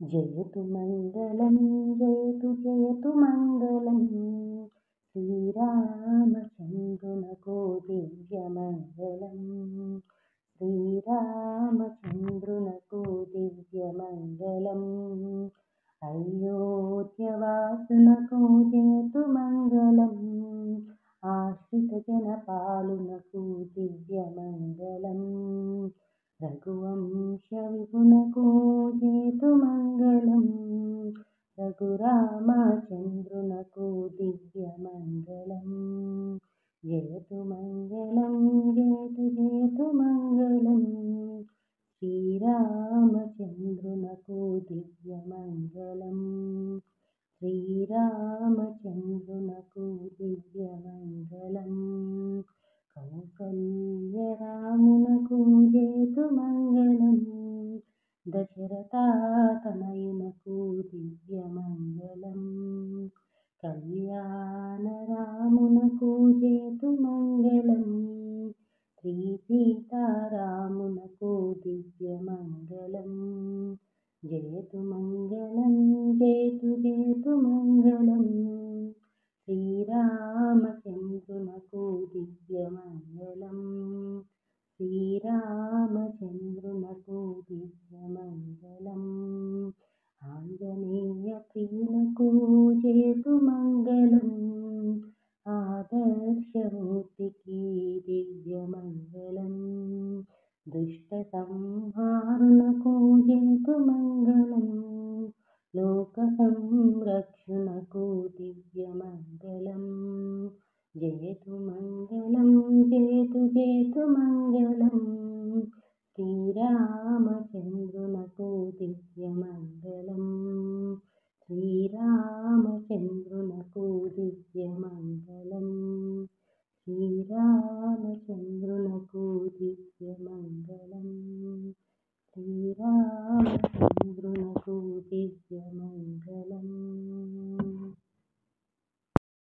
जयतु मङ्गलं जयतु मङ्गलं श्रीरामचन्द्रनको दिव्यमङ्गलं श्रीरामचन्द्रनको दिव्यमङ्गलम् अयोध्यवासुनको जयतु मङ्गलम् आश्रितजनपालुनको दिव्यमङ्गलम् रघुवंशविपुनको जयतु मङ्गलम् रघुरामचन्द्रनको दिव्यमङ्गलम् जयतु मङ्गलं जयतु मङ्गलम् श्रीरामचन्द्रनको दिव्यमङ्गलम् श्रीरामचन्द्रनको दिव्यमङ्गलम् कौसल्यरामुनको जयतु मङ्गलम् दशरथातनयुनको दिव्यमङ्गलम् कल्याणरामुनको जयतु मङ्गलम् श्रीसीतारामुनको दिव्यमङ्गलम् जयतु मङ्गलं जयतु मङ्गलम् श्रीरामचन्द्रनको दिव्यमङ्गलम् श्रीरामचन्द्रनको दिव्यमङ्गलम् आञ्जनेयप्रियनको जयतु मङ्गलम् आदर्शमूर्तिकी दिव्यमङ्गलम् दुष्टसंहारुनको जयतु मङ्गलम् लोकसंरक्षणको दिव्यमङ्गलम् जयतु मङ्गलं जयतु मङ्गलम् श्रीरामचन्द्रनको दिव्यमङ्गलम् श्रीरामचन्द्रनको